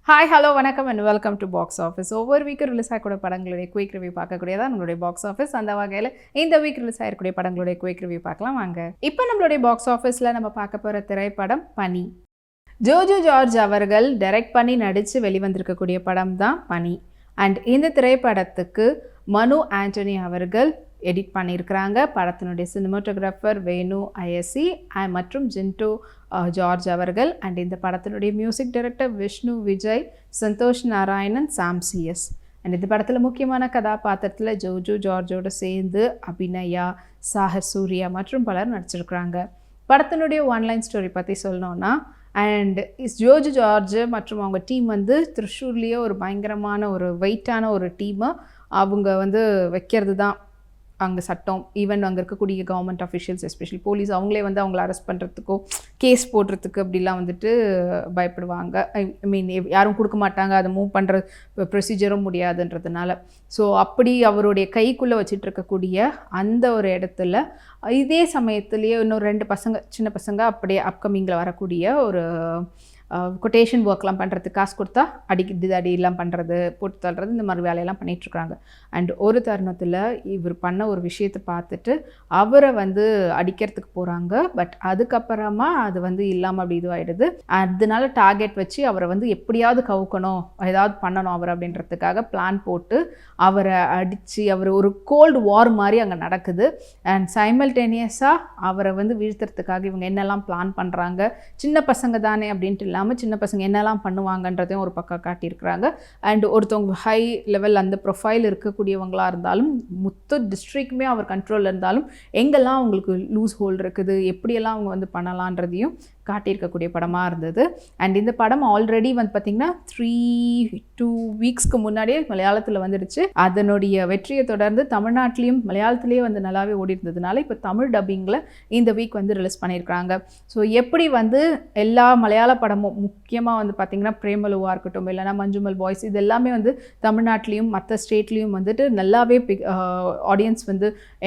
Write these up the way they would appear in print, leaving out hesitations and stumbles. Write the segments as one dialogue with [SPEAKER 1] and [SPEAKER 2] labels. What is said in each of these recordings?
[SPEAKER 1] Hi hello வணக்கம் and welcome to box office. ஒவ்வொரு வீக்கும் release ஆகக்கூடிய படங்களுடைய குயிக் ரிவ்யூ பார்க்கக்கூடியதான் நம்மளுடைய பாக்ஸ் ஆஃபீஸ். அந்த வகையில் இந்த வீக் ரிலீஸ் ஆகக்கூடிய படங்களுடைய குயிக் ரிவ்யூ பார்க்கலாம் வாங்க. இப்போ நம்மளுடைய பாக்ஸ் ஆஃபீஸில் நம்ம பார்க்க போகிற திரைப்படம் பனி. ஜோஜோ ஜார்ஜ் அவர்கள் டைரக்ட் பண்ணி நடித்து வெளிவந்திருக்கக்கூடிய படம் தான் பனி. அண்ட் இந்த திரைப்படத்துக்கு மனு ஆண்டனி அவர்கள் எடிட் பண்ணியிருக்கிறாங்க. படத்தினுடைய சினிமாட்டோகிராஃபர் வேணு ஐஎஸ்சி மற்றும் ஜின்டோ ஜார்ஜ் அவர்கள். அண்ட் இந்த படத்தினுடைய music director Vishnu Vijay, Santhosh Narayanan, Sam CS. And இந்த படத்தில் முக்கியமான கதாபாத்திரத்தில் ஜோஜோ ஜார்ஜோடு சேர்ந்து அபிநயா, சாகர் சூர்யா மற்றும் பலர் நடிச்சிருக்கிறாங்க. படத்தினுடைய ஒன்லைன் ஸ்டோரி பற்றி சொல்லணுன்னா, அண்ட் ஜோஜோ ஜார்ஜ் மற்றும் அவங்க டீம் வந்து திருஷூர்லேயே ஒரு பயங்கரமான ஒரு வெயிட்டான ஒரு டீமை அவங்க வைக்கிறது தான் அங்கே சட்டம். ஈவன் அங்கே இருக்கக்கூடிய கவர்மெண்ட் அஃபிஷியல்ஸ், எஸ்பெஷலி போலீஸ், அவங்களே அவங்கள அரெஸ்ட் பண்ணுறதுக்கோ கேஸ் போடுறதுக்கு அப்படிலாம் பயப்படுவாங்க. ஐ மீன் யாரும் கொடுக்க மாட்டாங்க, அதை மூவ் பண்ணுற ப்ரொசீஜரும் முடியாதுன்றதுனால. ஸோ அப்படி அவருடைய கைக்குள்ளே வச்சுட்டு இருக்கக்கூடிய அந்த ஒரு இடத்துல இதே சமயத்துலேயே இன்னும் 2 பசங்க, சின்ன பசங்க அப்படியே அப்கமிங்கில் வரக்கூடிய ஒரு கொட்டேஷன் ஒர்க்லாம் பண்ணுறதுக்கு காசு கொடுத்தா அடியெல்லாம் பண்ணுறது, போட்டு தள்ளுறது, இந்த மாதிரி வேலையெல்லாம் பண்ணிகிட்ருக்காங்க. அண்ட் ஒரு தருணத்தில் இவர் பண்ண ஒரு விஷயத்தை பார்த்துட்டு அவரை அடிக்கிறதுக்கு போகிறாங்க. பட் அதுக்கப்புறமா அது இல்லாமல் அப்படி இதுவாகிடுது. அதனால டார்கெட் வச்சு அவரை எப்படியாவது கவுக்கணும், ஏதாவது பண்ணணும் அவர் அப்படின்றதுக்காக பிளான் போட்டு அவரை அடித்து அவர் ஒரு கோல்டு வார் மாதிரி அங்கே நடக்குது. அண்ட் சைமல்டேனியஸாக அவரை வீழ்த்துறதுக்காக இவங்க என்னெல்லாம் பிளான் பண்ணுறாங்க, சின்ன பசங்க தானே அப்படின்ட்டு இல்லாமல் சின்ன பசங்க என்னெல்லாம் பண்ணுவாங்கன்றதையும் ஒரு பக்கம் காட்டியிருக்கிறாங்க. அண்ட் ஒருத்தவங்க ஹை லெவல் அந்த ப்ரொஃபைல் இருக்கக்கூடியவங்களாக இருந்தாலும், மொத்த டிஸ்ட்ரிக்ட்டுமே அவர் கண்ட்ரோலில் இருந்தாலும் எங்கெல்லாம் அவங்களுக்கு லூஸ் ஹோல்டு இருக்குது, எப்படியெல்லாம் அவங்க பண்ணலான்றதையும் காட்டியிருக்கக்கூடிய படமாக இருந்தது. அண்ட் இந்த படம் ஆல்ரெடி பார்த்திங்கன்னா 3-2 வீக்ஸ்க்கு முன்னாடியே மலையாளத்தில் வந்துடுச்சு. அதனுடைய வெற்றியை தொடர்ந்து தமிழ்நாட்டிலையும் மலையாளத்துலேயே நல்லாவே ஓடி இருந்ததுனால இப்போ தமிழ் டப்பிங்கில் இந்த வீக் ரிலீஸ் பண்ணியிருக்காங்க. ஸோ எப்படி எல்லா மலையாள படமும் முக்கியமாக பார்த்திங்கன்னா பிரேமலுவாக இருக்கட்டும், இல்லைனா மஞ்சுமல் பாய்ஸ், இது எல்லாமே தமிழ்நாட்டிலையும் மற்ற ஸ்டேட்லேயும் நல்லாவே ஆடியன்ஸ்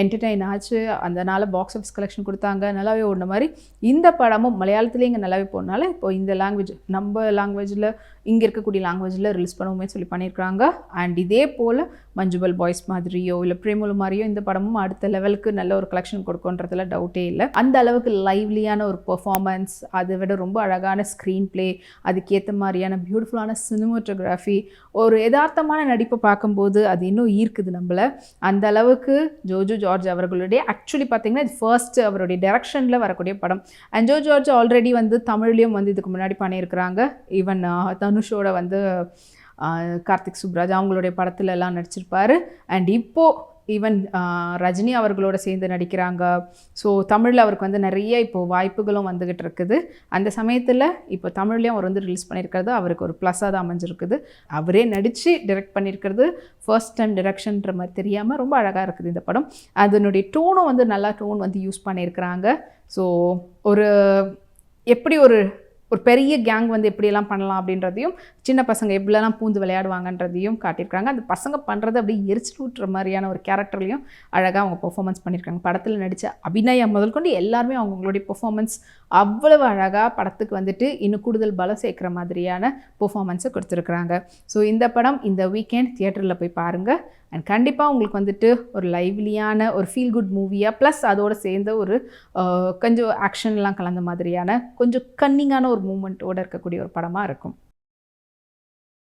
[SPEAKER 1] என்டர்டெயின் ஆச்சு. அதனால் பாக்ஸ் ஆஃபீஸ் கலெக்ஷன் கொடுத்தாங்க, நல்லாவே ஓடின மாதிரி இந்த படமும் மலையாளத்துலேயே இங்கே நல்லாவே போனால இப்போ இந்த லாங்குவேஜ், நம்ம லாங்குவேஜில், இங்கே இருக்கக்கூடிய லாங்குவேஜில் ரிலீஸ் பண்ணுவோமே சொல்லி பண்ணியிருக்காங்க. அண்ட் இதே போல் மஞ்சுபல் பாய்ஸ் மாதிரியோ இல்லை பிரேமலு மாதிரியோ இந்த படமும் அடுத்த லெவலுக்கு நல்ல ஒரு கலெக்ஷன் கொடுக்குன்றதுல டவுட்டே இல்லை. அந்த அளவுக்கு லைவ்லியான ஒரு பெர்ஃபார்மன்ஸ், அதை விட ரொம்ப அழகான ஸ்க்ரீன் பிளே, அதுக்கேற்ற மாதிரியான பியூட்டிஃபுல்லான சினிமாட்டோகிராஃபி, ஒரு யதார்த்தமான நடிப்பை பார்க்கும்போது அது இன்னும் ஈர்க்குது நம்மளை. அந்த அளவுக்கு ஜோஜோ ஜார்ஜ் அவர்களுடைய ஆக்சுவலி பார்த்திங்கன்னா இது ஃபர்ஸ்ட் அவருடைய டைரக்ஷனில் வரக்கூடிய படம். அண்ட் ஜோஜோ ஜார்ஜ் ஆல்ரெடி தமிழ்லேயும் இதுக்கு முன்னாடி பண்ணியிருக்கிறாங்க. ஈவன் தனுஷோட கார்த்திக் சுப்ராஜ் அவங்களுடைய படத்துல எல்லாம் நடிச்சிருப்பார். அண்ட் இப்போது ஈவன் ரஜினி அவர்களோட சேர்ந்து நடிக்கிறாங்க. ஸோ தமிழில் அவருக்கு நிறைய இப்போது வாய்ப்புகளும் வந்துக்கிட்டு இருக்குது. அந்த சமயத்தில் இப்போ தமிழ்லேயும் அவர் ரிலீஸ் பண்ணியிருக்கிறது அவருக்கு ஒரு ப்ளஸ்ஸாக தான் அமைஞ்சிருக்குது. அவரே நடித்து டைரக்ட் பண்ணியிருக்கிறது ஃபர்ஸ்ட் டைம் டைரக்ஷன்ற மாதிரி தெரியாமல் ரொம்ப அழகாக இருக்குது இந்த படம். அதனுடைய டோனும் நல்லா டோன் யூஸ் பண்ணியிருக்கிறாங்க. ஸோ ஒரு எப்படி ஒரு பெரிய கேங் எப்படியெல்லாம் பண்ணலாம் அப்படின்றதையும், சின்ன பசங்க எப்படிலாம் பூந்து விளையாடுவாங்கன்றதையும் காட்டியிருக்காங்க. அந்த பசங்க பண்ணுறது அப்படியே எரிச்சு ஊட்டுற மாதிரியான ஒரு கேரக்டர்லையும் அழகாக அவங்க பெர்ஃபார்மன்ஸ் பண்ணியிருக்காங்க. படத்தில் நடித்த அபிநயா முதல் கொண்டு எல்லாருமே அவங்களுடைய பெர்ஃபார்மன்ஸ் அவ்வளவு அழகாக படத்துக்கு இன்னும் கூடுதல் பலம் சேர்க்குற மாதிரியான பெர்ஃபார்மன்ஸை கொடுத்துருக்குறாங்க. ஸோ இந்த படம் இந்த வீக்கெண்ட் தியேட்டரில் போய் பாருங்கள். அண்ட் கண்டிப்பாக உங்களுக்கு ஒரு லைவ்லியான ஒரு ஃபீல் குட் மூவியாக, ப்ளஸ் அதோடு சேர்ந்த ஒரு கொஞ்சம் ஆக்ஷன்லாம் கலந்த மாதிரியான கொஞ்சம் கன்னிங்கான ஒரு மூமெண்ட்டோடு இருக்கக்கூடிய ஒரு படமாக இருக்கும்.